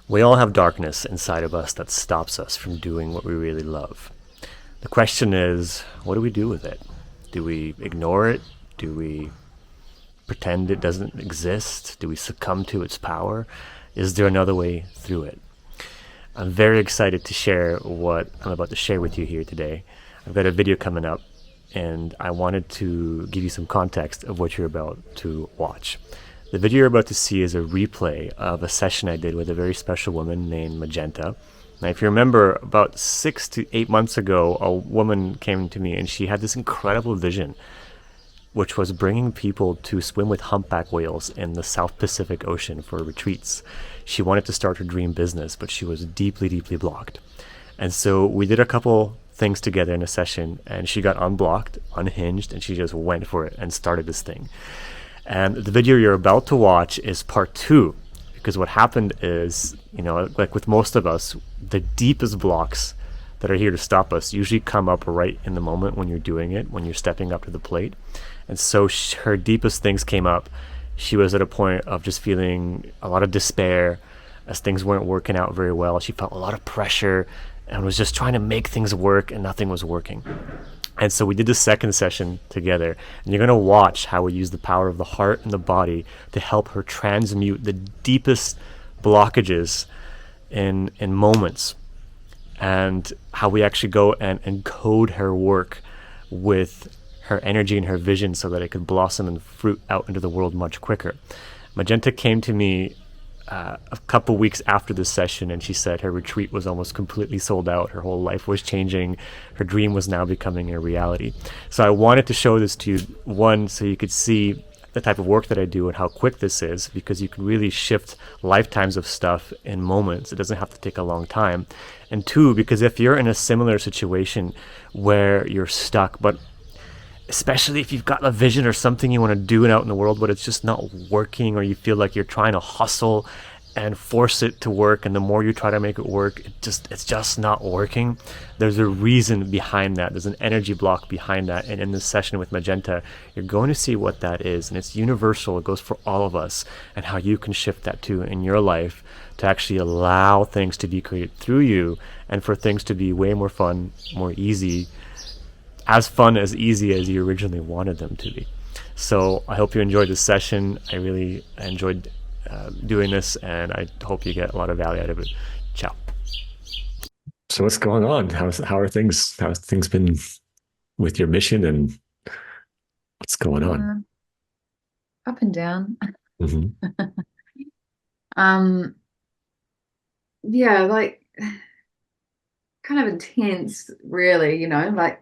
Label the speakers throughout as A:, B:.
A: We all have darkness inside of us that stops us from doing what we really love. The question is, what do we do with it? Do we ignore it? Do we pretend it doesn't exist? Do we succumb to its power? Is there another way through it? I'm very excited to share what I'm about to share with you here today. I've got a video coming up, and I wanted to give you some context of what you're about to watch. The video you're about to see is a replay of a session I did with a very special woman named Magenta. Now, if you remember, about 6 to 8 months ago, a woman came to me and she had this incredible vision, which was bringing people to swim with humpback whales in the South Pacific Ocean for retreats. She wanted to start her dream business, but she was deeply, deeply blocked. And so we did a couple things together in a session, and she got unblocked, unhinged, and she just went for it and started this thing. And the video you're about to watch is part two, because what happened is, like with most of us, the deepest blocks that are here to stop us usually come up right in the moment when you're doing it, when you're stepping up to the plate. And so her deepest things came up. She was at a point of just feeling a lot of despair as things weren't working out very well. She felt a lot of pressure and was just trying to make things work, and nothing was working. And so we did the second session together, and you're going to watch how we use the power of the heart and the body to help her transmute the deepest blockages in moments, and how we actually go and encode her work with her energy and her vision so that it could blossom and fruit out into the world much quicker. Magenta came to me a couple weeks after this session, and she said her retreat was almost completely sold out. Her whole life was changing. Her dream was now becoming a reality. So I wanted to show this to you, one, so you could see the type of work that I do and how quick this is, because you can really shift lifetimes of stuff in moments. It doesn't have to take a long time. And two, because if you're in a similar situation where you're stuck, but especially if you've got a vision or something you want to do out in the world, but it's just not working, or you feel like you're trying to hustle and force it to work, and the more you try to make it work, it's just not working. There's a reason behind that. There's an energy block behind that. And in this session with Magenta, you're going to see what that is. And it's universal. It goes for all of us, and how you can shift that too in your life to actually allow things to be created through you, and for things to be way more fun, more easy, as fun, as easy as you originally wanted them to be. So I hope you enjoyed this session. I really enjoyed doing this, and I hope you get a lot of value out of it. Ciao. So what's going on? How are things? How's things been with your mission, and what's going on?
B: Uh, Up and down.
A: Mm-hmm.
B: Um, yeah, like kind of intense, really, like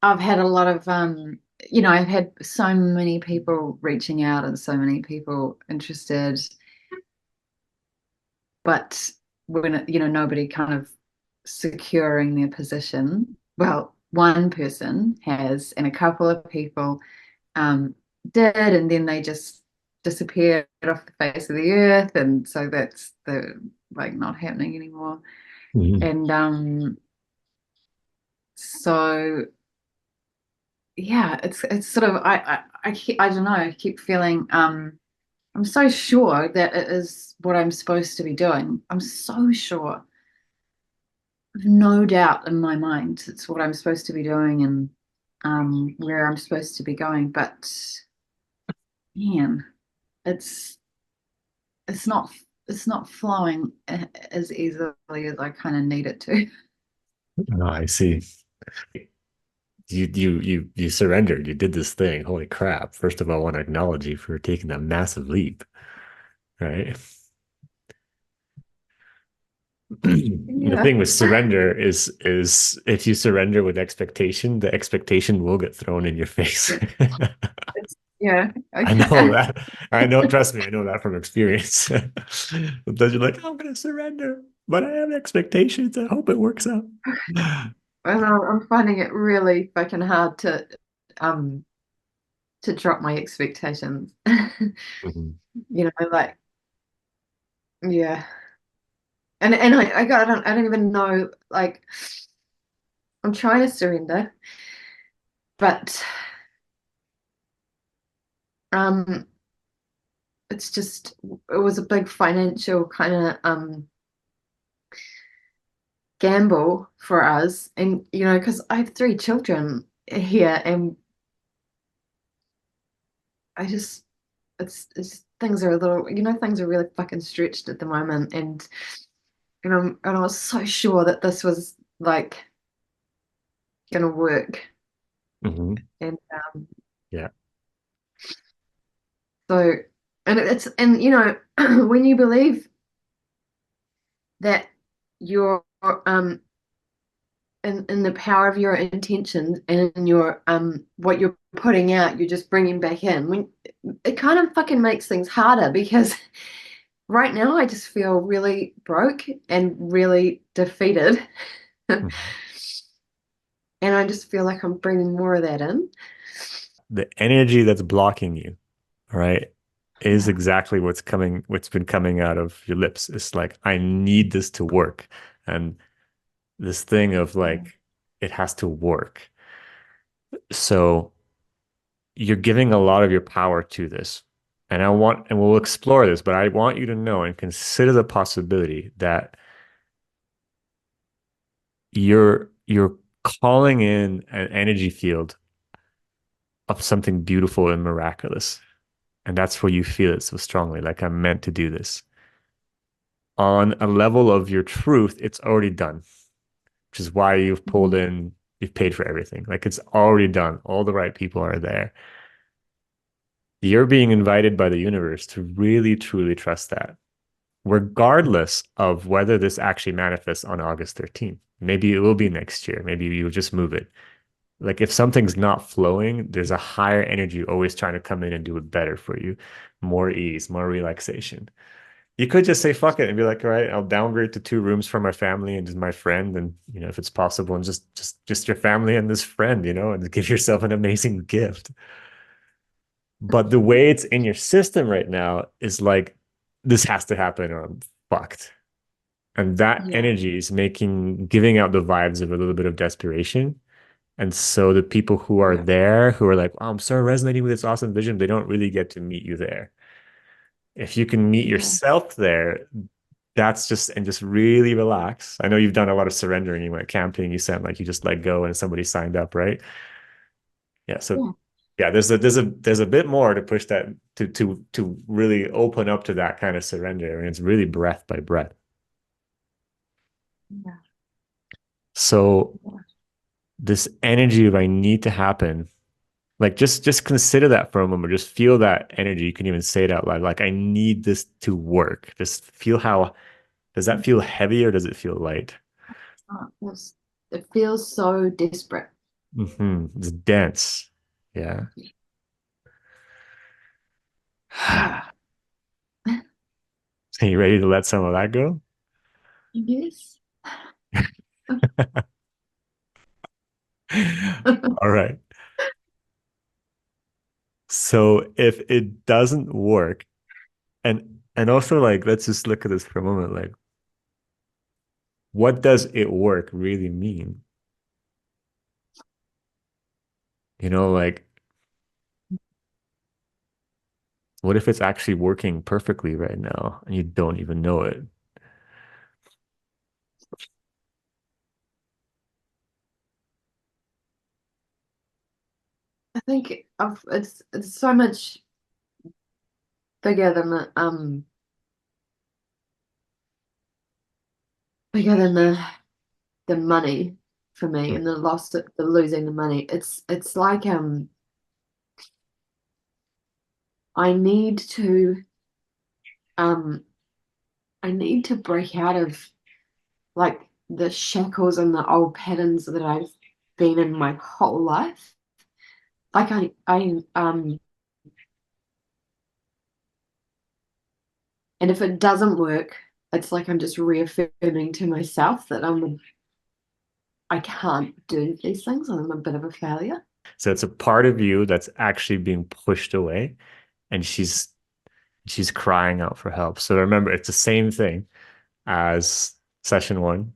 B: I've had a lot of I've had so many people reaching out and so many people interested, but when nobody kind of securing their position. Well, one person has, and a couple of people um did, and then they just disappeared off the face of the earth, and so that's the like not happening anymore.
A: Mm-hmm.
B: And so yeah, it's sort of I don't know, I keep feeling I'm so sure that it is what I'm supposed to be doing. I'm so sure. I've no doubt in my mind it's what I'm supposed to be doing, and where I'm supposed to be going. But man, it's it's not it's not flowing as easily as I kind of need it to.
A: Oh, I see. You surrendered. You did this thing. Holy crap! First of all, I want to acknowledge you for taking that massive leap. Right. The
B: Yeah.
A: thing with surrender is if you surrender with expectation, the expectation will get thrown in your face.
B: Yeah.
A: I know
B: Okay.
A: that. I know, trust me, I know that from experience. Sometimes you're like, I'm gonna surrender, but I have expectations. I hope it works out.
B: I'm finding it really fucking hard um to drop my expectations.
A: Mhm.
B: Like yeah. And I don't even know, like I'm trying to surrender, but um it's just it was a big financial kind of gamble for us. And because I have three children here, and I just it's things are a little, things are really fucking stretched at the moment. And I was so sure that this was like gonna work.
A: Hmm.
B: And
A: Yeah.
B: so and when you believe that you're in the power of your intentions and in your what you're putting out, you're just bringing back in. When it kind of fucking makes things harder because right now I just feel really broke and really defeated.
A: Mhm.
B: And I just feel like I'm bringing more of that in.
A: The energy that's blocking you, right, is
B: Yeah.
A: exactly what's been coming out of your lips. It's like, I need this to work. And this thing of
B: Yeah.
A: like, it has to work. So you're giving a lot of your power to this. And we'll explore this, but I want you to know and consider the possibility that you're calling in an energy field of something beautiful and miraculous. And that's where you feel it so strongly, like, I'm meant to do this. On a level of your truth, it's already done, which is why
B: Mhm.
A: you've paid for everything. Like, it's already done. All the right people are there. You're being invited by the universe to really, truly trust that, regardless of whether this actually manifests on August 13th. Maybe it will be next year. Maybe you just move it. Like, if something's not flowing, there's a higher energy always trying to come in and do it better for you. More ease, more relaxation. You could just say fuck it and be like, all right, I'll downgrade to 2 rooms for my family and just my friend, and if it's possible, and just your family and this friend, and give yourself an amazing gift. But the way it's in your system right now is like, this has to happen or I'm fucked. And that
B: Yeah.
A: energy is giving out the vibes of a little bit of desperation. And so the people who are
B: Yeah.
A: there, who are like, oh, I'm so resonating with this awesome vision, they don't really get to meet you there. If you can meet
B: Yeah.
A: yourself there, just really relax. I know you've done a lot of surrendering. You went camping. You sound like you just let go and somebody signed up, right? Yeah. So
B: Yeah.
A: yeah, there's a bit more to push that to really open up to that kind of surrender. I mean, it's really breath by breath.
B: Yeah.
A: So this energy of I need to happen, like, just consider that for a moment. Just feel that energy. You can even say it out loud. Like, I need this to work. Just feel how does that feel heavy or does it feel light?
B: It feels so desperate.
A: It's dense. Yeah.
B: Yeah.
A: Are you ready to let some of that go?
B: Yes.
A: All right. So if it doesn't work, and also, like, let's just look at this for a moment. Like, what does it work really mean? Like, what if it's actually working perfectly right now and you don't even know it?
B: I think it's so much bigger than the money for me and the losing the money. It's like I need to um I need to break out of like the shackles and the old patterns that I've been in my whole life. Like and if it doesn't work, it's like I'm just reaffirming to myself that I can't do these things. I'm a bit of a failure.
A: So it's a part of you that's actually being pushed away, and she's crying out for help. So remember, it's the same thing as session one.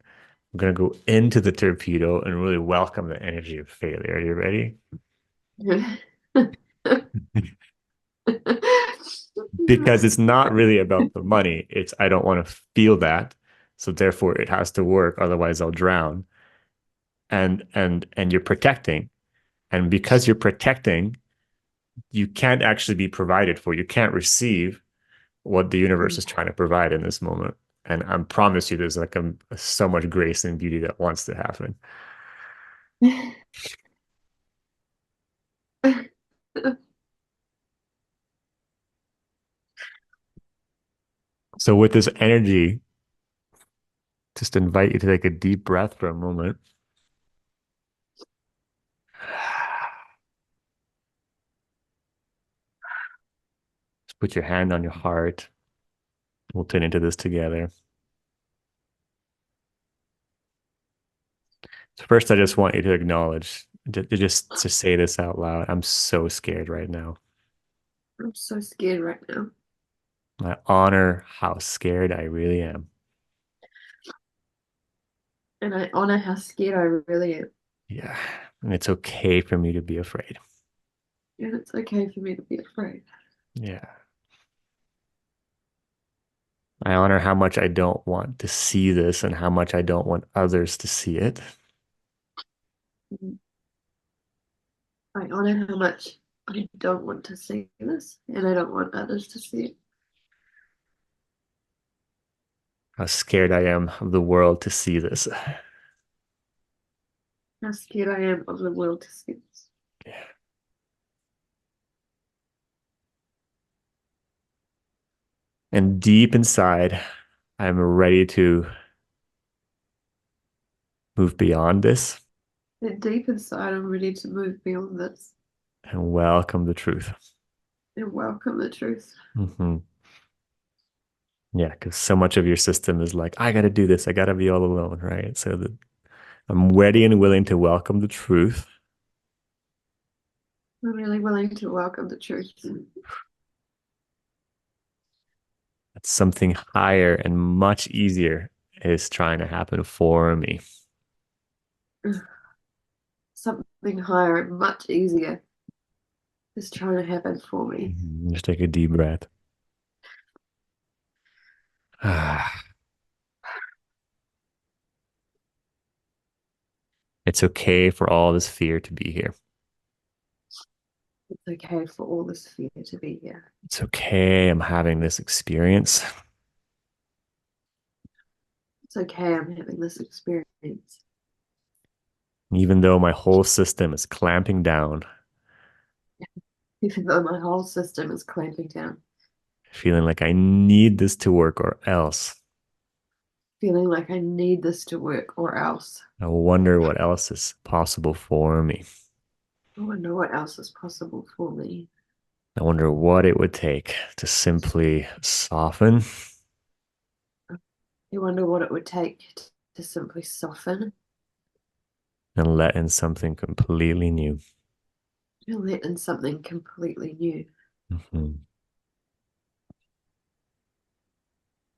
A: I'm gonna go into the torpedo and really welcome the energy of failure. Are you ready? because it's not really about the money. It's I don't want to feel that. So therefore it has to work, otherwise I'll drown. And you're protecting. And because you're protecting, you can't actually be provided for. You can't receive what the universe is trying to provide in this moment. And I promise you, there's like so much grace and beauty that wants to happen. So with this energy, just invite you to take a deep breath for a moment. Just put your hand on your heart. We'll tune into this together. So first, I just want you to acknowledge, just to say this out loud. I'm so scared right now.
C: I'm so scared right now.
A: I honor how scared I really am.
C: And I honor how scared I really am.
A: Yeah. And it's okay for me to be afraid.
C: And it's okay for me to be afraid.
A: Yeah. I honor how much I don't want to see this and how much I don't want others to see it.
C: I honor how much I don't want to see this, and I don't want others to see it.
A: How scared I am of the world to see this.
C: How scared I am of the world to see this.
A: Yeah. And deep inside, I'm ready to move beyond this
C: And deep inside, I'm ready to move beyond this
A: and welcome the truth.
C: and welcome the truth.
A: Mm-hmm. Yeah, because so much of your system is like, I got to do this. I got to be all alone, right? So that I'm ready and willing to welcome the truth.
C: I'm really willing to welcome the truth.
A: That something higher and much easier is trying to happen for me.
C: Something higher and much easier is trying to happen for me.
A: Just take a deep breath. It's okay for all this fear to be here.
C: It's okay for all this fear to be here.
A: It's okay. I'm having this experience.
C: It's okay, I'm having this experience.
A: Even though my whole system is clamping down,
C: Even though my whole system is clamping down.
A: feeling like I need this to work or else.
C: Feeling like I need this to work or else.
A: I wonder what else is possible for me.
C: I wonder what else is possible for me.
A: I wonder what it would take to simply soften.
C: I wonder what it would take to simply soften
A: And let in something completely new.
C: and let in something completely new.
A: Mm-hmm.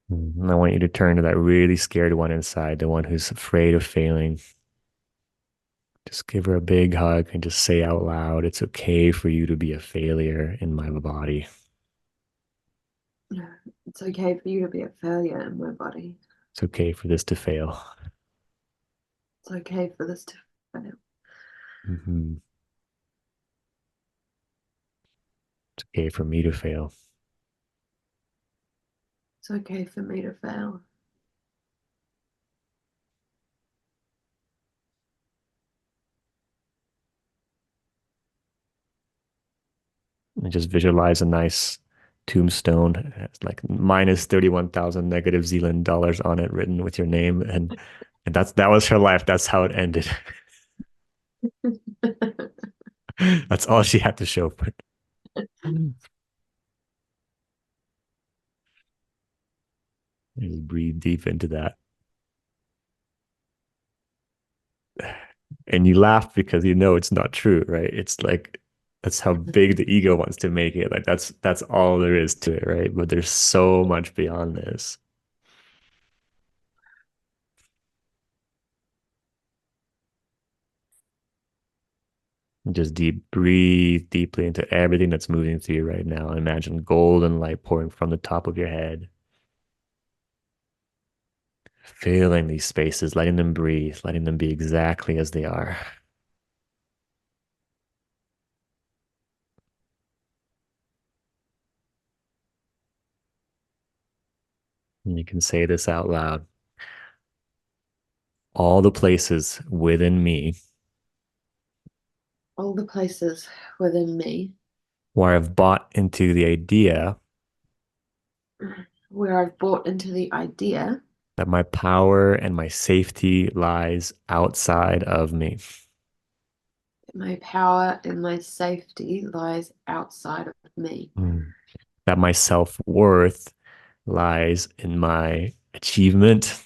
A: And I want you to turn to that really scared one inside, the one who's afraid of failing. Just give her a big hug and just say out loud, it's okay for you to be a failure in my body.
C: It's okay for you to be a failure in my body.
A: It's okay for this to fail.
C: It's okay for this to fail.
A: Mm-hmm. It's okay for me to fail.
C: It's okay for me to fail.
A: And just visualize a nice tombstone. It's like minus 31,000 negative Zealand dollars on it, written with your name. And that was her life. That's how it ended. That's all she had to show for it. Just breathe deep into that. And you laugh because you know it's not true, right? It's like that's how big the ego wants to make it. Like that's all there is to it, right? But there's so much beyond this. Just breathe deeply into everything that's moving through you right now. Imagine golden light pouring from the top of your head. Filling these spaces, letting them breathe, letting them be exactly as they are. And you can say this out loud. All the places within me
C: All the places within me
A: where I've bought into the idea
C: where I've bought into the idea
A: that my power and my safety lies outside of me.
C: that my power and my safety lies outside of me.
A: Mm. That my self-worth lies in my achievement.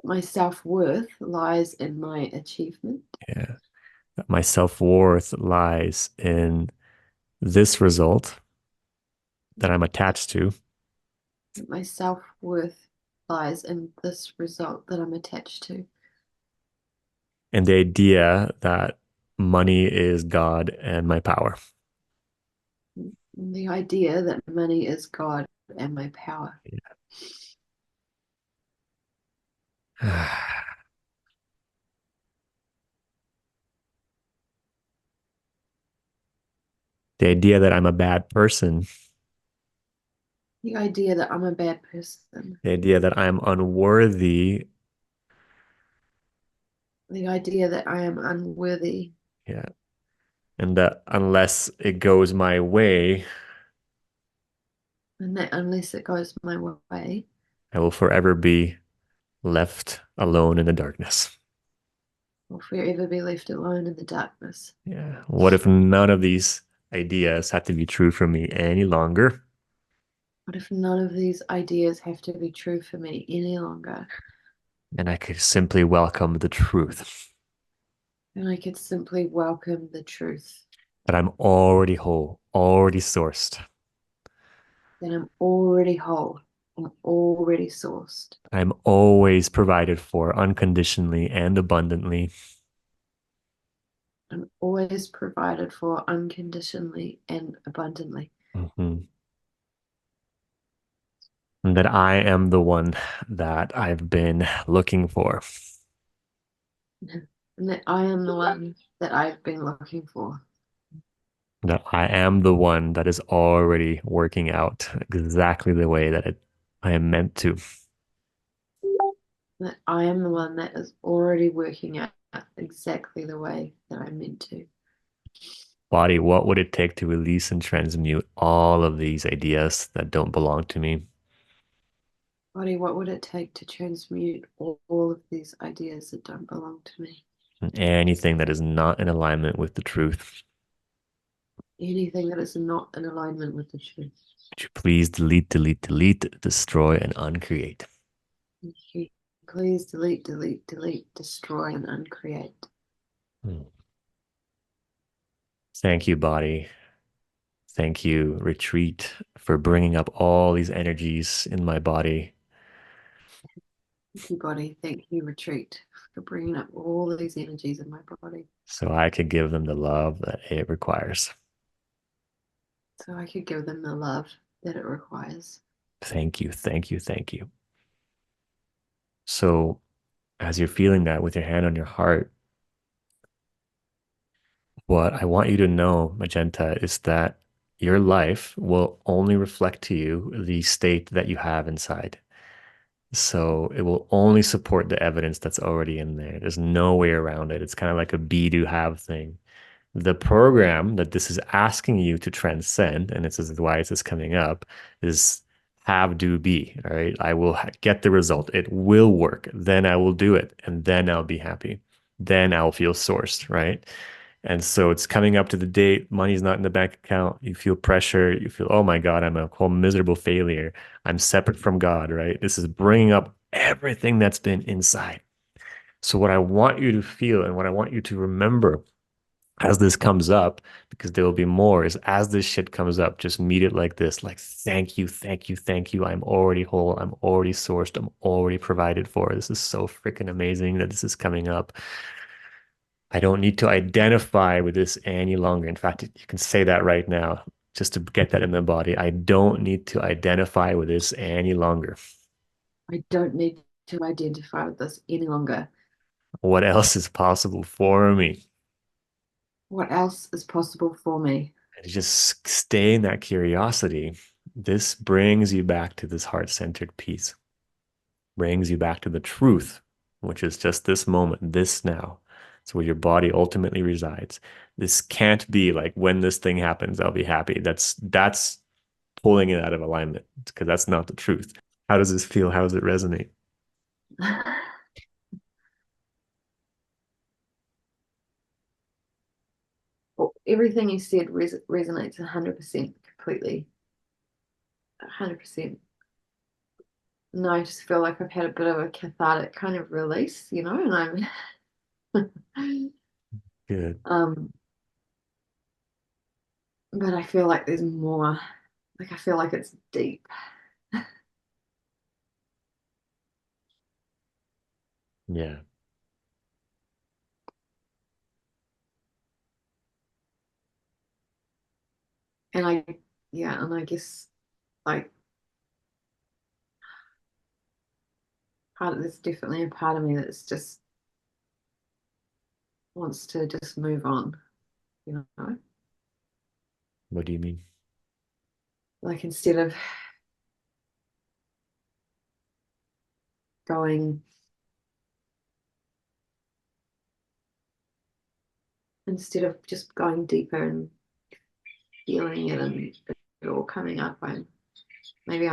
C: My self-worth lies in my achievement.
A: Yeah. That my self-worth lies in this result that I'm attached to.
C: My self-worth lies in this result that I'm attached to.
A: And the idea that money is God and my power.
C: The idea that money is God and my power.
A: The idea that I'm a bad person.
C: The idea that I'm a bad person.
A: The idea that I'm unworthy.
C: The idea that I am unworthy.
A: Yeah. And that unless it goes my way,
C: And that unless it goes my way,
A: I will forever be left alone in the darkness.
C: I'll forever be left alone in the darkness.
A: Yeah. What if none of these ideas had to be true for me any longer?
C: What if none of these ideas have to be true for me any longer?
A: And I could simply welcome the truth
C: And I could simply welcome the truth
A: that I'm already whole, already sourced.
C: that I'm already whole. I'm already sourced.
A: I'm always provided for unconditionally and abundantly.
C: I'm always provided for unconditionally and abundantly.
A: Mm-hmm. And that I am the one that I've been looking for.
C: And that I am the one that I've been looking for.
A: That I am the one that is already working out exactly the way that I am meant to.
C: That I am the one that is already working out exactly the way that I'm meant to.
A: Body, what would it take to release and transmute all of these ideas that don't belong to me?
C: Body, what would it take to transmute all of these ideas that don't belong to me?
A: And anything that is not in alignment with the truth.
C: Anything that is not in alignment with the truth.
A: Would you please delete, delete, delete, destroy, and uncreate?
C: Please delete, delete, delete, destroy, and uncreate.
A: Thank you, body. Thank you, retreat, for bringing up all these energies in my body.
C: Thank you, body. Thank you, retreat, for bringing up all these energies in my body.
A: So I could give them the love that it requires.
C: So I could give them the love that it requires.
A: Thank you, thank you, thank you. So as you're feeling that with your hand on your heart, what I want you to know, Magenta, is that your life will only reflect to you the state that you have inside. So it will only support the evidence that's already in there. There's no way around it. It's kind of like a be do have thing. The program that this is asking you to transcend, and this is why this is coming up, is have do be. All right. I will get the result. It will work. Then I will do it. And then I'll be happy. Then I'll feel sourced. Right. And so it's coming up to the date, money's not in the bank account. You feel pressure. You feel, oh my God, I'm a whole miserable failure. I'm separate from God, right? This is bringing up everything that's been inside. So what I want you to feel and what I want you to remember as this comes up, because there will be more, is as this shit comes up, just meet it like this, like, thank you, thank you, thank you. I'm already whole. I'm already sourced. I'm already provided for. This is so freaking amazing that this is coming up. I don't need to identify with this any longer. In fact, you can say that right now just to get that in the body. I don't need to identify with this any longer.
B: I don't need to identify with this any longer.
A: What else is possible for me?
B: What else is possible for me?
A: And just stay in that curiosity. This brings you back to this heart-centered peace, brings you back to the truth, which is just this moment, this now. It's where your body ultimately resides. This can't be like when this thing happens, I'll be happy. That's pulling it out of alignment because that's not the truth. How does this feel? How does it resonate?
C: Well, everything you said resonates 100% completely. 100%. No, I just feel like I've had a bit of a cathartic kind of release, and I'm
A: Good.
C: but I feel like there's more. Like I feel like it's deep.
A: Yeah.
C: And I guess like there's definitely a part of me that's just wants to just move on, you know?
A: What do you mean?
C: Like going instead of just going deeper and feeling it and it all coming up, I'm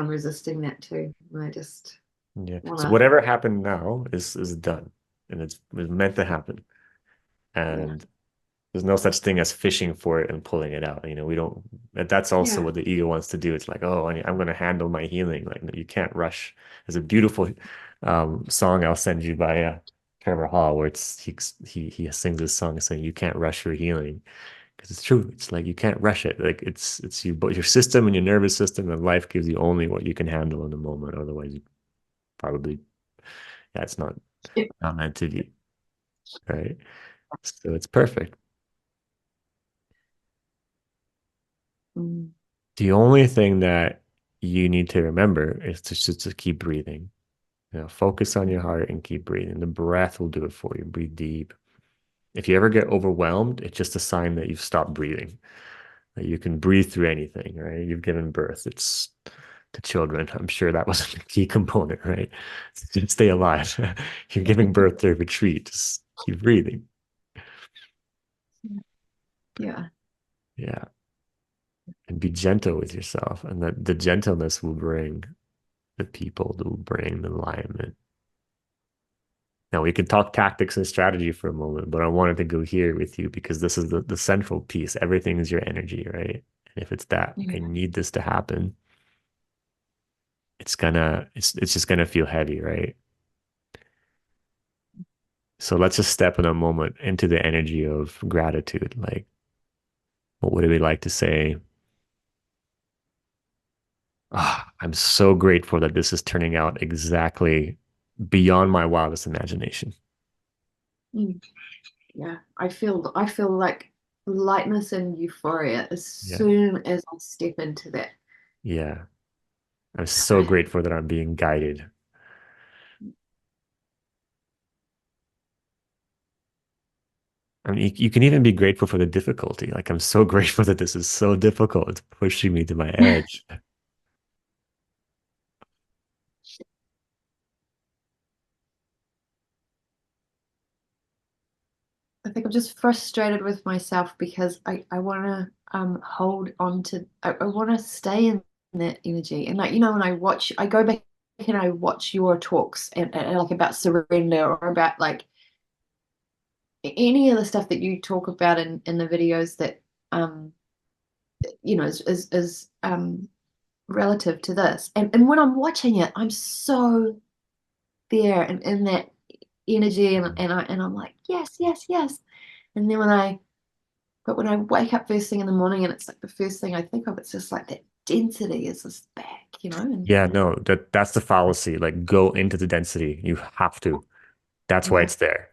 C: resisting that too. And I just
A: Yeah. So
C: wanna
A: whatever happened now is done and it's meant to happen.
C: yeah.
A: And there's no such thing as fishing for it and pulling it out. We don't, that's also
C: Yeah.
A: what the ego wants to do. It's like, oh, I'm going to handle my healing. Like, no, you can't rush. There's a beautiful song I'll send you by Trevor Hall where he sings this song saying, you can't rush your healing. Because it's true. It's like you can't rush it. Like it's your system and your nervous system and life gives you only what you can handle in the moment. Otherwise, you probably, yeah, it's not meant to be. Right. So it's perfect.
C: Mm.
A: The only thing that you need to remember is to keep breathing. Focus on your heart and keep breathing. The breath will do it for you. Breathe deep. If you ever get overwhelmed, it's just a sign that you've stopped breathing. That you can breathe through anything, right? You've given birth. It's to children. I'm sure that was a key component, right? Just stay alive. You're giving birth to a retreat. Just keep breathing.
C: Yeah.
A: Yeah. And be gentle with yourself. And that the gentleness will bring the people, that will bring the alignment. Now we can talk tactics and strategy for a moment, but I wanted to go here with you because this is the central piece. Everything is your energy, right? And if it's that I
C: Yeah.
A: need this to happen, it's just gonna feel heavy, right? So let's just step in a moment into the energy of gratitude. Like, what would we like to say? I'm so grateful that this is turning out exactly beyond my wildest imagination.
C: Mm. Yeah. I feel like lightness and euphoria as
A: Yeah.
C: soon as I step into that.
A: Yeah. I'm so grateful that I'm being guided. I mean, you can even be grateful for the difficulty. Like, I'm so grateful that this is so difficult. It's pushing me to my edge.
C: I think I'm just frustrated with myself because I want to hold on to I want to stay in that energy, and like when I go back and I watch your talks and like about surrender or about like any of the stuff that you talk about in the videos that um is relative to this, and when I'm watching it I'm so there and in that energy, and I'm like yes, yes, yes. And then when I wake up first thing in the morning and it's like the first thing I think of, it's just like that density is just back, and
A: Yeah, no, that's the fallacy. Like, go into the density. You have to. That's why
C: yeah,
A: it's there.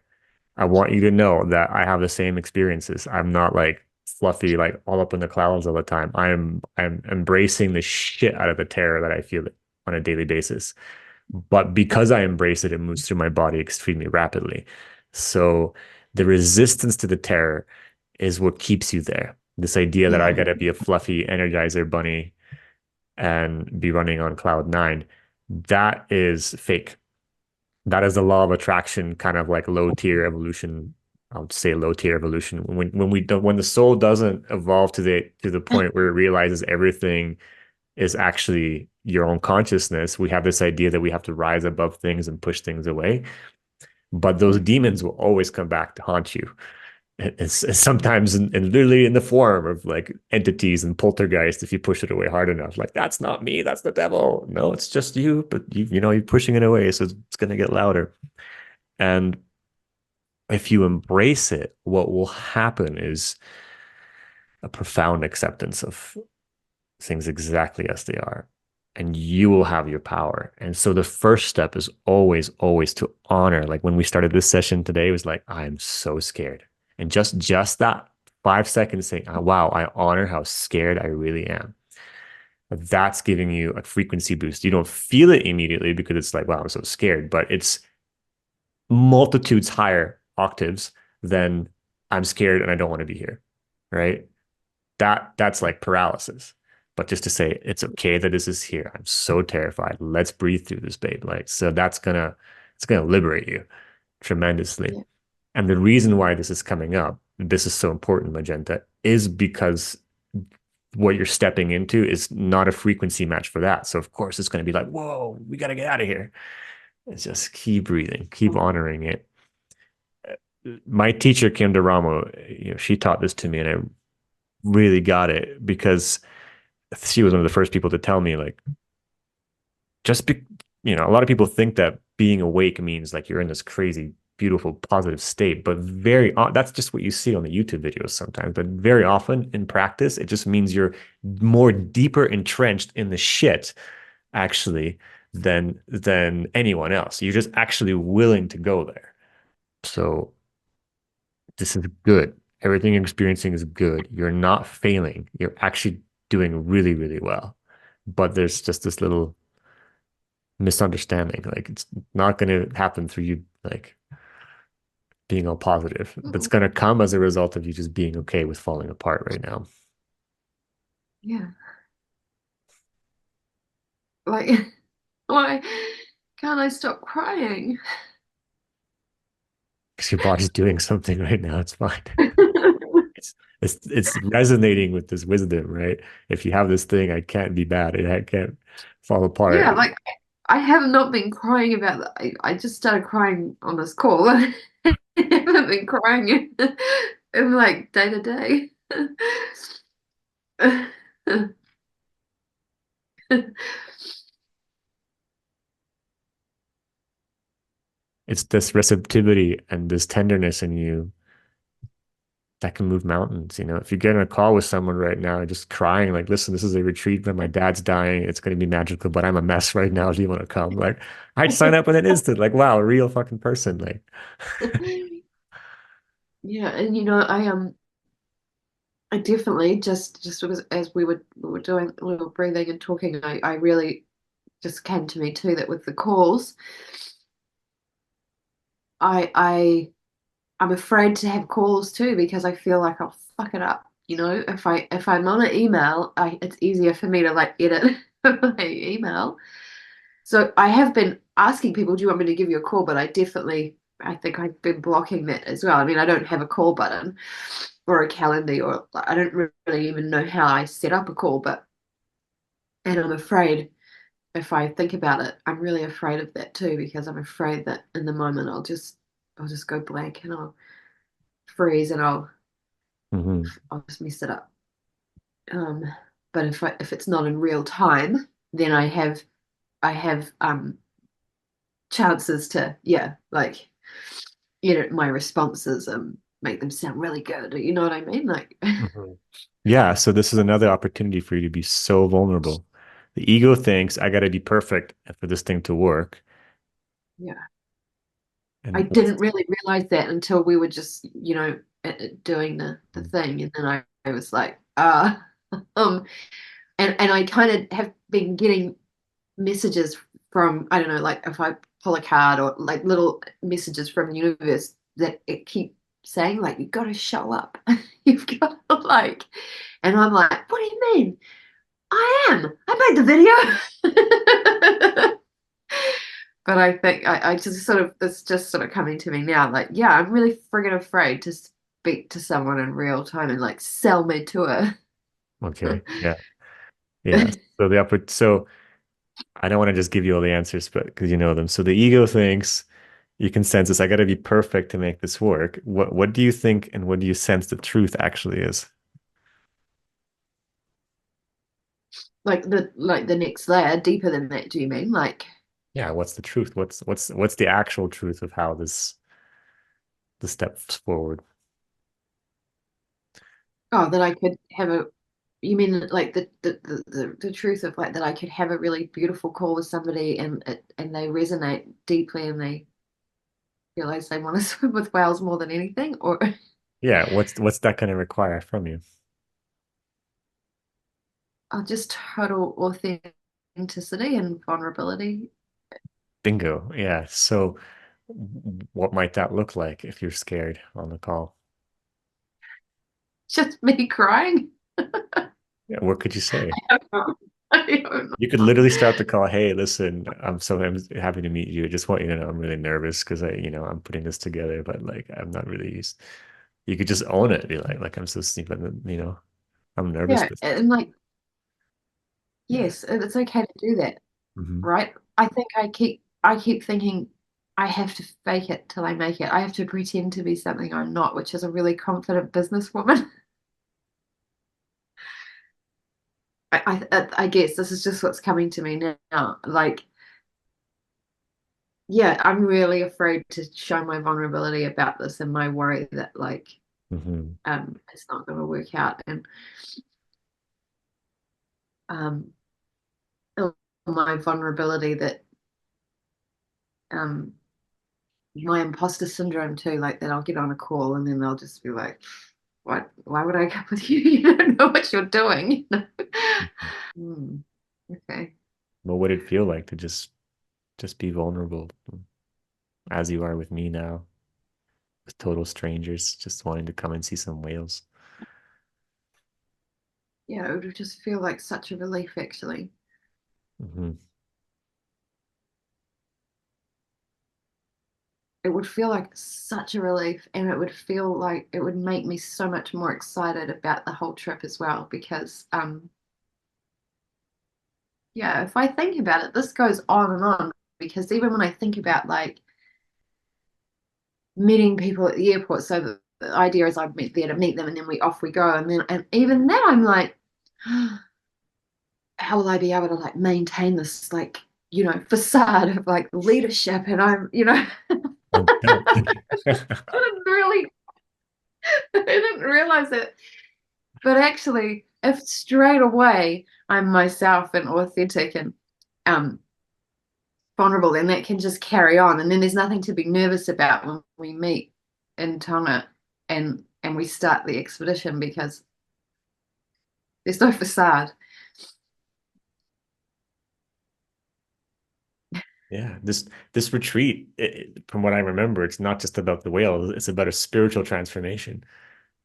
A: I want you to know that I have the same experiences. I'm not like fluffy, like all up in the clouds all the time. I'm embracing the shit out of the terror that I feel on a daily basis. But because I embrace it, it moves through my body extremely rapidly. So the resistance to the terror is what keeps you there. This idea that I
B: Yeah.
A: gotta be a fluffy energizer bunny and be running on cloud nine, that is fake. That is the law of attraction, kind of like low tier evolution. I would say low tier evolution. When we don't, when the soul doesn't evolve to the point where it realizes everything is actually your own consciousness, we have this idea that we have to rise above things and push things away. But those demons will always come back to haunt you. It's sometimes literally in the form of like entities and poltergeist if you push it away hard enough. Like, that's not me, that's the devil. No, it's just you, but you're pushing it away, so it's going to get louder. And if you embrace it, what will happen is a profound acceptance of things exactly as they are. And you will have your power. And so the first step is always, always to honor. Like when we started this session today, it was like, I'm so scared. And just that 5 seconds saying, oh, wow, I honor how scared I really am. That's giving you a frequency boost. You don't feel it immediately because it's like, wow, I'm so scared, but it's multitudes higher octaves than I'm scared and I don't want to be here. Right. That's like paralysis. But just to say it's okay that this is here. I'm so terrified. Let's breathe through this, babe. Like, so it's gonna liberate you tremendously.
C: Yeah.
A: And the reason why this is coming up, this is so important, Magenta, is because what you're stepping into is not a frequency match for that. So of course it's gonna be like, whoa, we gotta get out of here. It's just keep breathing, keep honoring it. My teacher, Kim Ramo, she taught this to me, and I really got it because she was one of the first people to tell me, like, just be, a lot of people think that being awake means like you're in this crazy, beautiful, positive state, but that's just what you see on the YouTube videos sometimes. But very often in practice, it just means you're more deeper entrenched in the shit, actually, than anyone else. You're just actually willing to go there. So this is good. Everything you're experiencing is good. You're not failing. You're actually doing really, really well. But there's just this little misunderstanding. Like, it's not going to happen through you, like, being all positive. It's going to come as a result of you just being okay with falling apart right now.
C: Yeah. Like, why can't I stop crying?
A: Because your body's doing something right now. It's fine. It's resonating with this wisdom, right? If you have this thing, I can't be bad. I can't fall apart.
C: Yeah, like I have not been crying about that. I just started crying on this call. I haven't been crying in like day to day.
A: It's this receptivity and this tenderness in you that can move mountains. If you get in a call with someone right now, just crying, like, listen, this is a retreat when my dad's dying. It's going to be magical, but I'm a mess right now. Do you want to come? Like, I'd sign up in an instant. Like, wow, a real fucking person. Like,
C: Yeah, and I definitely just as we were doing a little breathing and talking, I really just came to me too that with the calls, I'm afraid to have calls too because I feel like I'll fuck it up. If I'm on an email, it's easier for me to like edit my email. So I have been asking people, do you want me to give you a call? But I think I've been blocking that as well. I mean, I don't have a call button or a calendar, or I don't really even know how I set up a call, and I'm afraid if I think about it, I'm really afraid of that too, because I'm afraid that in the moment I'll just go blank and I'll freeze and
A: mhm.
C: I'll just mess it up. Um, but if it's not in real time, then I have chances to, yeah, like, my responses make them sound really good. You know what I mean? Like,
A: Mhm. Yeah, so this is another opportunity for you to be so vulnerable. The ego thinks I got to be perfect for this thing to work.
C: yeah, I
A: And what's
C: didn't really realize that until we were just, doing the thing. And then I was like, um, and I kind of have been getting messages from, I don't know, like if I pull a card or like little messages from the universe that it keep saying, like, you've got to show up. You've got to and I'm like, what do you mean? I made the video. But I think I just sort of, it's just sort of coming to me now, like, yeah, I'm really friggin' afraid to speak to someone in real time and like sell me to her.
A: okay? Yeah, yeah. So so I don't want to just give you all the answers, but because you know them. So the ego thinks you can sense this. I got to be perfect to make this work. What do you think, and what do you sense the truth actually is?
C: Like the next layer, deeper than that, do you mean? Like,
A: Yeah, what's the truth? What's the actual truth of how the steps forward?
C: oh, that I could have a, you mean like the truth of like that I could have a really beautiful call with somebody and they resonate deeply and they realize they want to swim with whales more than anything, or
A: Yeah, what's that going to require from you?
C: just total authenticity and vulnerability.
A: Bingo. Yeah. So what might that look like if you're scared on the call?
C: Just me crying.
A: Yeah, what could you say?
C: I don't know. I don't
A: You could
C: know.
A: literally start the call. Hey, listen, I'm so happy to meet you. I just want you to know I'm really nervous because I'm putting this together, but like I'm not really used. You could just own it. Be like I'm so stupid, I'm nervous,
C: Yeah,
A: but
C: and like,
A: yeah.
C: yes, it's okay to do that,
A: Hmm.
C: right? I think I keep thinking I have to fake it till I make it. I have to pretend to be something I'm not, which is a really confident businesswoman. I guess this is just what's coming to me now. Like, yeah, I'm really afraid to show my vulnerability about this and my worry that like
A: Hmm.
C: it's not going to work out and um my vulnerability that um my imposter syndrome too, like that I'll get on a call and then they'll just be like, what, why would I come with you? You don't know what you're doing. Hmm, okay.
A: What would it feel like to just be vulnerable as you are with me now, with total strangers just wanting to come and see some whales?
C: Yeah, it would just feel like such a relief actually.
A: Hmm.
C: It would feel like such a relief and it would feel like it would make me so much more excited about the whole trip as well because yeah, if I think about it, this goes on and on because even when I think about like meeting people at the airport, so the idea is I'd meet there to meet them and then we go and even then I'm like, how will I be able to like maintain this like, facade of like leadership and I'm I didn't really I didn't realize it. But actually, if straight away I'm myself and authentic and um vulnerable, then that can just carry on. And then there's nothing to be nervous about when we meet in Tonga and we start the expedition because there's no facade.
A: Yeah, this retreat, from what I remember, it's not just about the whale. It's about a spiritual transformation.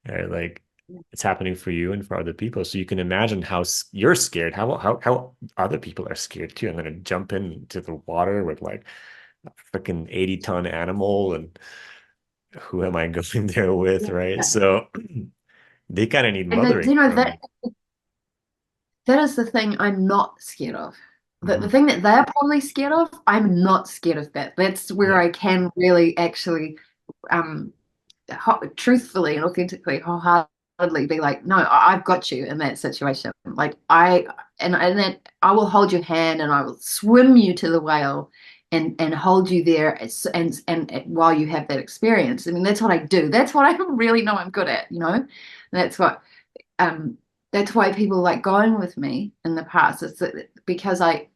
A: Right? Like it's happening for you and for other people. So you can imagine how you're scared, how other people are scared too. I'm gonna jump into the water with like a freaking 80-ton animal, and who am I going there with, right?
C: Yeah.
A: So they kind of need
C: And that,
A: mothering from you.
C: that is the thing I'm not scared of. The
A: Hmm.
C: thing that they're probably scared of, I'm not scared of that. That's where
A: Yeah.
C: I can really actually um truthfully and authentically, wholeheartedly be like, no, I've got you in that situation. Like and then I will hold your hand and I will swim you to the whale and hold you there and while you have that experience. I mean, that's what I do. That's what I really know I'm good at, And that's what um that's why people like going with me in the past. It's because I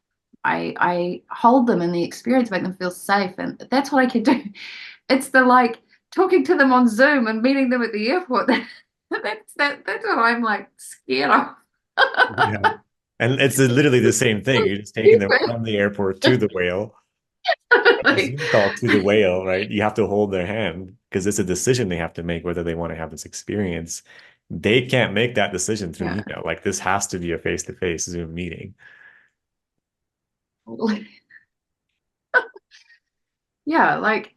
C: hold them in the experience, make them feel safe, and that's what I can do.
B: It's the like talking to them on Zoom and meeting them at the airport. That's what I'm like scared of.
A: Yeah. And it's literally the same thing. You're just taking them from the airport to the whale, a
B: Like,
A: Zoom call to the whale, right? You have to hold their hand because it's a decision they have to make whether they want to have this experience. They can't make that decision through
B: yeah.
A: email. Like this has to be a face-to-face Zoom meeting.
B: Yeah, like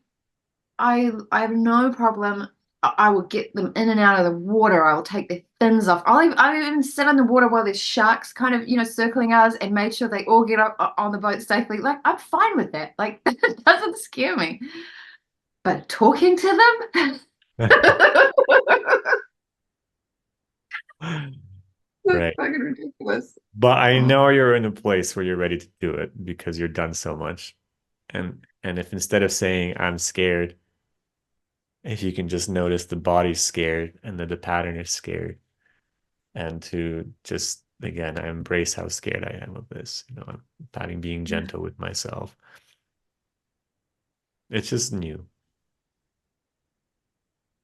B: I have no problem. I will get them in and out of the water. I will take their fins off. I'll even sit in the water while there's sharks kind of, circling us and make sure they all get up on the boat safely. Like, I'm fine with that. Like, it doesn't scare me. But talking to them? That's
A: Right.
B: fucking ridiculous.
A: But I
B: Oh,
A: know you're in a place where you're ready to do it because you're done so much. And if instead of saying I'm scared, if you can just notice the body's scared and that the pattern is scared, and to just again, I embrace how scared I am of this. I'm patting being
B: yeah.
A: gentle with myself. It's just new.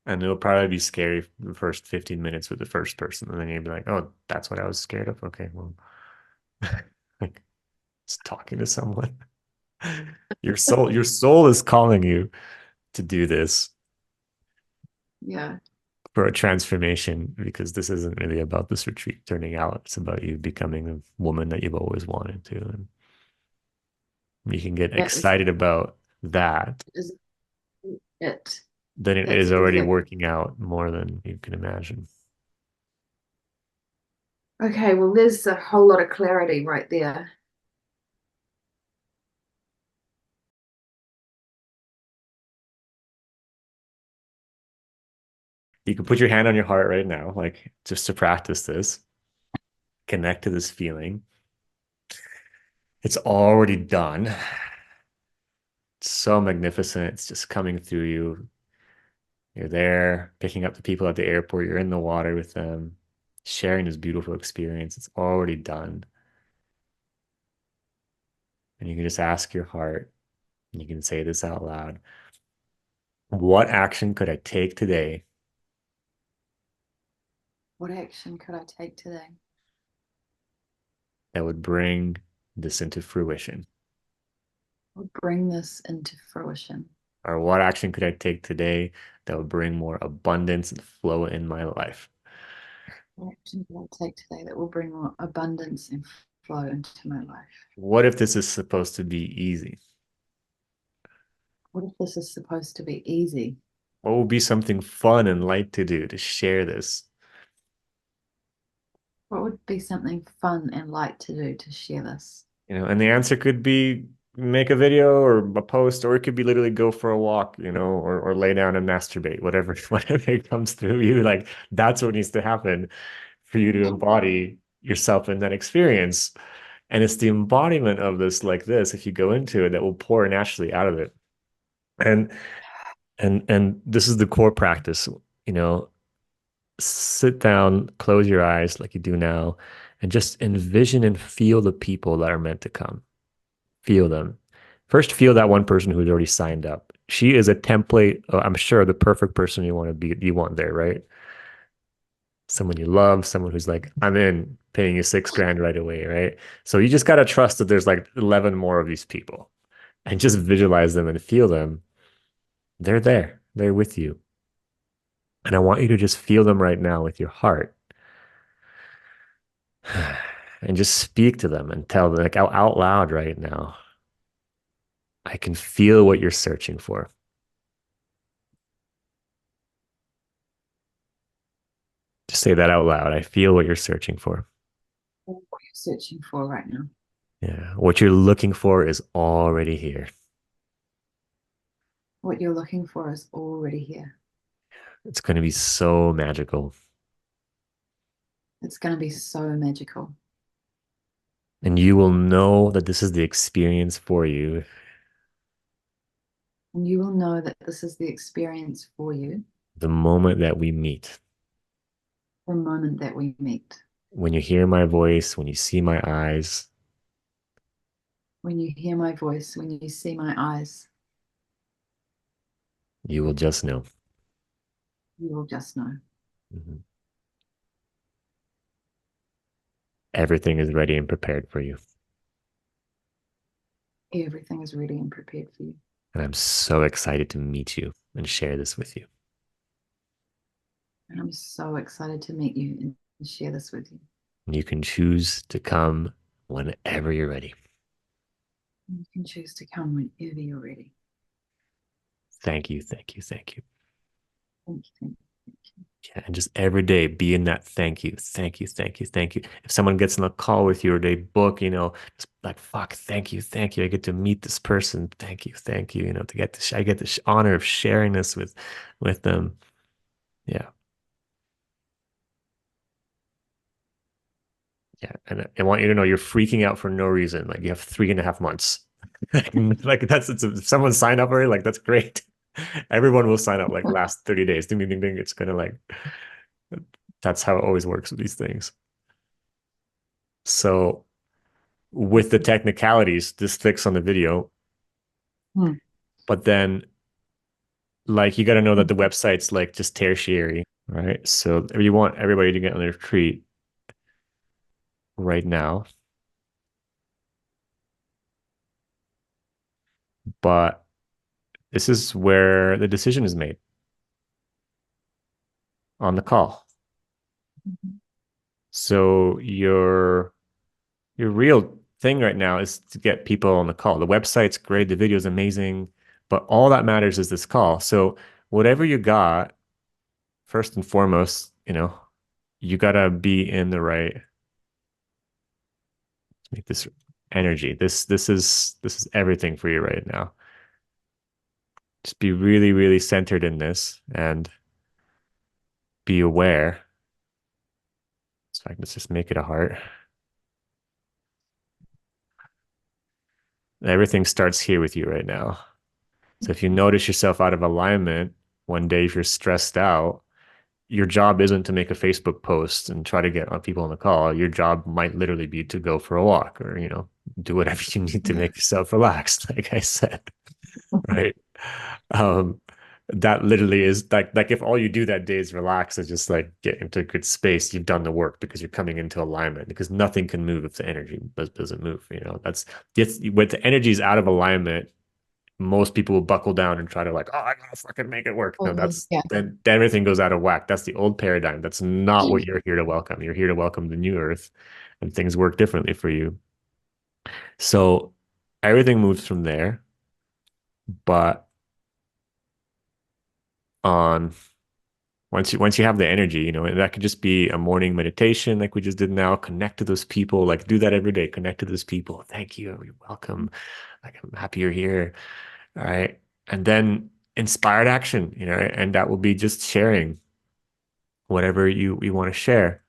A: And it'll probably be scary for the first 15 minutes with the first person. And then you'll be like, oh, that's what I was scared of. Okay, well, like just talking to someone. Your soul is calling you to do this
B: Yeah.
A: for a transformation because this isn't really about this retreat turning out. It's about you becoming a woman that you've always wanted to. And you can get
B: That is,
A: excited about that,
B: is it.
A: then it
B: That's
A: is already
B: exactly.
A: working out more than you can imagine.
B: Okay, well, there's a whole lot of clarity right there.
A: You can put your hand on your heart right now, like just to practice this, connect to this feeling. It's already done. It's so magnificent. It's just coming through you. You're there, picking up the people at the airport. You're in the water with them, sharing this beautiful experience. It's already done. And you can just ask your heart, and you can say this out loud. What action could I take today
B: What action could I take today?
A: that would bring this into fruition?
B: Would bring this into fruition?
A: Or what action could I take today that would bring more abundance and flow in my life?
B: What action could I take today that will bring more abundance and flow into my life?
A: What if this is supposed to be easy?
B: What if this is supposed to be easy?
A: What would be something fun and light to do to share this?
B: What would be something fun and light to do to share this?
A: And the answer could be make a video or a post, or it could be literally go for a walk, or lay down and masturbate, whatever, whatever comes through you. Like that's what needs to happen for you to embody yourself in that experience. And it's the embodiment of this, like this, if you go into it, that will pour naturally out of it. And and this is the core practice, you know, sit down, close your eyes like you do now, and just envision and feel the people that are meant to come. Feel them. First, feel that one person who's already signed up. She is a template, I'm sure, the perfect person you want there, right? Someone you love, someone who's like, I'm in, paying you $6,000 right away, right? So you just got to trust that there's like 11 more of these people and just visualize them and feel them. They're there, they're with you. And I want you to just feel them right now with your heart and just speak to them and tell them, like out loud right now, I can feel what you're searching for. Just say that out loud. I feel what you're searching for.
B: What you're searching for right now?
A: Yeah. What you're looking for is already here.
B: What you're looking for is already here.
A: It's going to be so magical.
B: It's going to be so magical.
A: And you will know that this is the experience for you
B: And you will know that this is the experience for you
A: the moment that we meet.
B: the moment that we meet.
A: When you hear my voice, when you see my eyes,
B: When you hear my voice, when you see my eyes,
A: You will just know.
B: You will just know.
A: Mhm. Everything is ready and prepared for you.
B: Everything is ready and prepared for you.
A: And I'm so excited to meet you and share this with you.
B: And I'm so excited to meet you and share this with you.
A: And you can choose to come whenever you're ready.
B: You can choose to come whenever you're ready.
A: Thank you, thank you, thank you.
B: Thank you. Thank you.
A: Yeah, and just every day be in that thank you, thank you, thank you, thank you. If someone gets on a call with you or they book, just like, fuck, thank you, thank you. I get to meet this person. Thank you, to get this, I get the honor of sharing this with them. Yeah. Yeah. And I want you to know you're freaking out for no reason. Like you have 3.5 months. Like if someone signed up already, like that's great. Everyone will sign up like last 30 days. Ding, ding, ding, ding. It's gonna like that's how it always works with these things. So with the technicalities, this fix on the video,
B: Hmm.
A: but then like you got to know that the website's like just tertiary, right? So if you want everybody to get on their retreat right now, but this is where the decision is made on the call.
B: Mhm.
A: So your real thing right now is to get people on the call. The website's great, the video's amazing, but all that matters is this call. So whatever you got, first and foremost, you gotta be in the right make this energy. This is everything for you right now. Just be really, really centered in this and be aware. So let's just make it a heart. Everything starts here with you right now. So if you notice yourself out of alignment one day, if you're stressed out, your job isn't to make a Facebook post and try to get people on the call. Your job might literally be to go for a walk or, do whatever you need to make yourself relaxed, like I said, right? Um, that literally is like if all you do that day is relax and just like get into a good space, you've done the work because you're coming into alignment because nothing can move if the energy doesn't move. That's when the energy is out of alignment, most people will buckle down and try to like, oh, I gotta fucking make it work. No, that's
C: Yeah.
A: then everything goes out of whack. That's the old paradigm. That's not what you're here to welcome. You're here to welcome the new earth, and things work differently for you. So everything moves from there, but on once you have the energy, and that could just be a morning meditation like we just did now. Connect to those people, like do that every day. Connect to those people. Thank you. You're welcome. Like I'm happy you're here. All right. And then inspired action, and that will be just sharing whatever you want to share.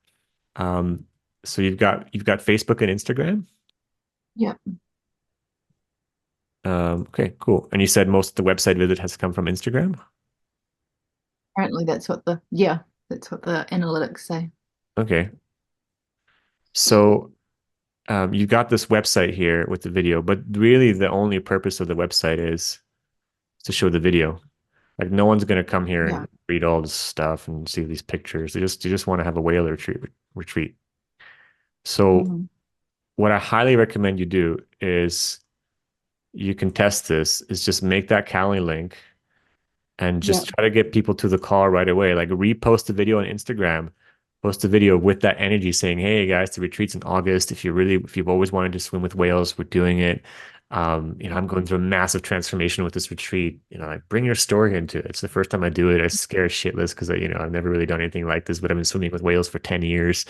A: Um, so you've got Facebook and Instagram.
C: Yeah.
A: Okay, cool. And you said most of the website visit has come from Instagram.
C: Apparently that's what the analytics say.
A: Okay. So you got this website here with the video, but really the only purpose of the website is to show the video. Like no one's gonna come here
C: Yeah.
A: and read all this stuff and see these pictures. They just want to have a whale retreat. So
C: Mhm.
A: what I highly recommend you do is you can test this, is just make that Calendly link and
C: Yeah.
A: just try to get people to the call right away. Like repost the video on Instagram, post a video with that energy saying, hey guys, the retreat's in August. If you've always wanted to swim with whales, we're doing it. I'm going through a massive transformation with this retreat. Like bring your story into it. It's the first time I do it. I scare shitless because I've never really done anything like this, but I've been swimming with whales for 10 years.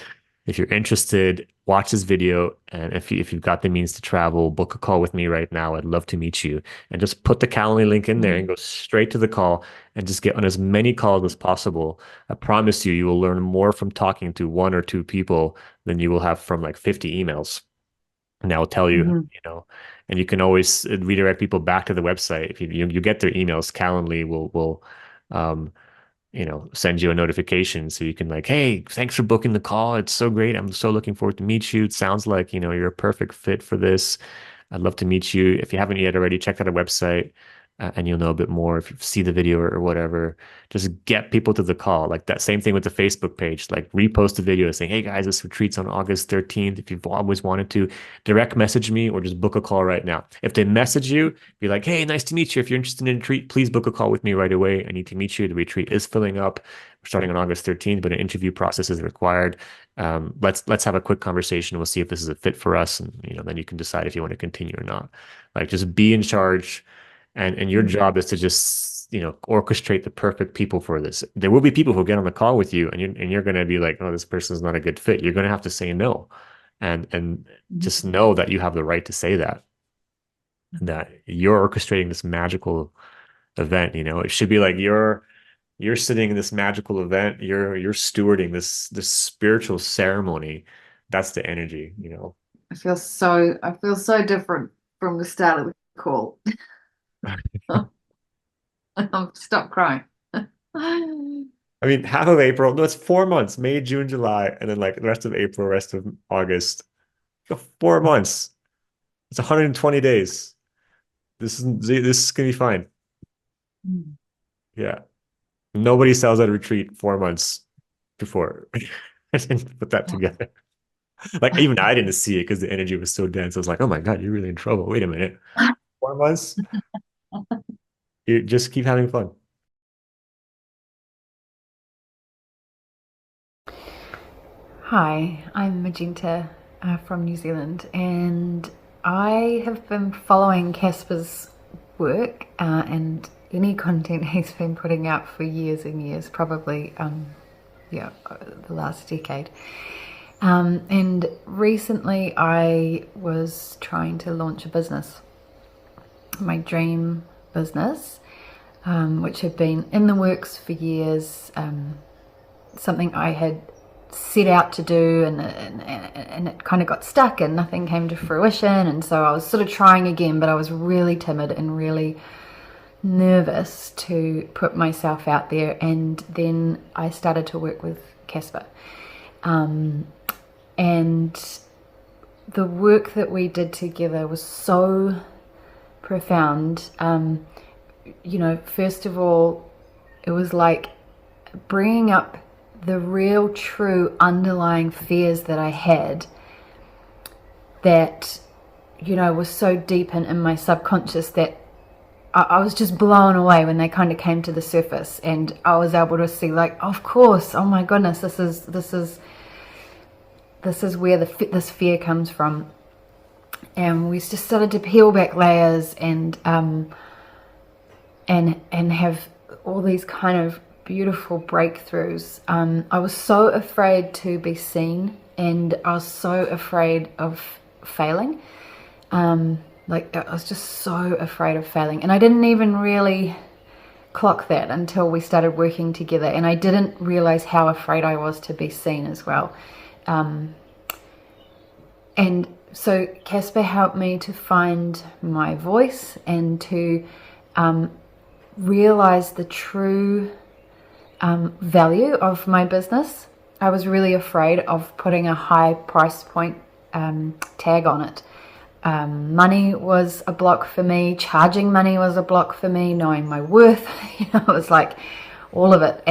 A: If you're interested, watch this video. And if you've got the means to travel, book a call with me right now. I'd love to meet you. And just put the Calendly link in there and go straight to the call and just get on as many calls as possible. I promise you, you will learn more from talking to one or two people than you will have from like 50 emails. And I'll tell you,
B: Mhm.
A: and you can always redirect people back to the website. If you get their emails, Calendly will um, send you a notification so you can like, hey, thanks for booking the call. It's so great. I'm so looking forward to meet you. It sounds like, you're a perfect fit for this. I'd love to meet you. If you haven't yet already, check out our website. and you'll know a bit more if you see the video or whatever. Just get people to the call. Like that same thing with the Facebook page. Like repost a video saying, "Hey guys, this retreat's on August 13th. If you've always wanted to, direct message me or just book a call right now." If they message you, be like, "Hey, nice to meet you. If you're interested in a retreat, please book a call with me right away. I need to meet you. The retreat is filling up. We're starting on August 13th, but an interview process is required. Let's have a quick conversation. We'll see if this is a fit for us, and then you can decide if you want to continue or not." Like just be in charge, and your job is to just orchestrate the perfect people for this. There will be people who get on the call with you, and you're going to be like, "Oh, this person's not a good fit." You're going to have to say no, and just know that you have the right to say that, and that you're orchestrating this magical event. It should be like you're sitting in this magical event. You're stewarding this spiritual ceremony. That's the energy.
B: I feel so different from the start of the call. Stop crying.
A: I mean, half of April. No, it's 4 months: May, June, July, and then like the rest of April, rest of August. 4 months. It's 120 days. This is gonna be fine. Yeah. Nobody sells at a retreat 4 months before. I didn't put that together. Like even I didn't see it because the energy was so dense. I was like, "Oh my God, you're really in trouble. Wait a minute. 4 months? You just keep having fun."
C: Hi, I'm Magenta from New Zealand, and I have been following Casper's work and any content he's been putting out for years and years, probably the last decade. And recently I was trying to launch a business, my dream business, which had been in the works for years, something I had set out to do, and it kind of got stuck and nothing came to fruition. And so I was sort of trying again, but I was really timid and really nervous to put myself out there. And then I started to work with Casper, and the work that we did together was so profound. First of all, it was like bringing up the real true underlying fears that I had that was so deep in my subconscious that I was just blown away when they kind of came to the surface, and I was able to see, like, of course, oh my goodness, this is where this fear comes from. And we just started to peel back layers and have all these kind of beautiful breakthroughs. I was so afraid to be seen, and I was so afraid of failing. Like I was just so afraid of failing, and I didn't even really clock that until we started working together, and I didn't realize how afraid I was to be seen as well. And so Casper helped me to find my voice and to realize the true value of my business. I was really afraid of putting a high price point tag on it. Money was a block for me. Charging money was a block for me. Knowing my worth, it was like all of it.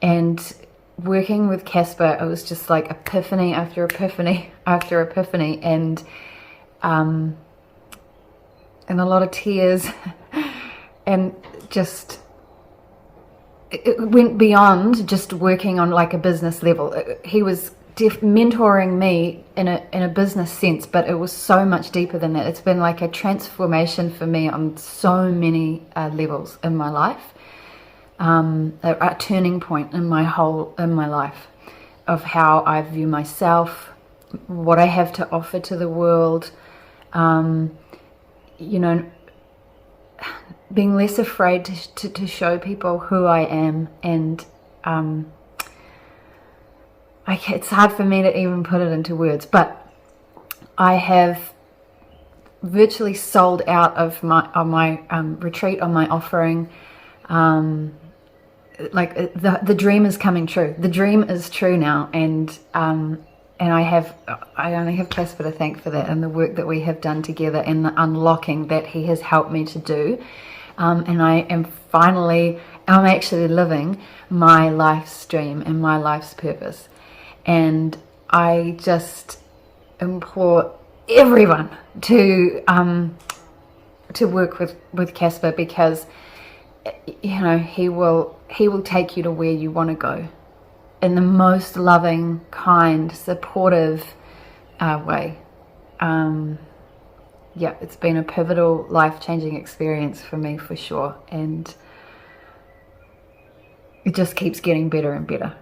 C: And working with Casper, it was just like epiphany after epiphany after epiphany, and a lot of tears, and just it went beyond just working on like a business level. He was mentoring me in a business sense, but it was so much deeper than that. It's been like a transformation for me on so many levels in my life, a turning point in my life of how I view myself, what I have to offer to the world, being less afraid to show people who I am. And it's hard for me to even put it into words, but I have virtually sold out of my retreat, on my offering. Like the dream is coming true. The dream is true now, and
B: and I only have Casper to thank for that, and the work that we have done together and the unlocking that he has helped me to do. And I'm actually living my life's dream and my life's purpose. And I just implore everyone to work with Casper, because he will take you to where you want to go in the most loving, kind, supportive way. It's been a pivotal, life-changing experience for me, for sure, and it just keeps getting better and better.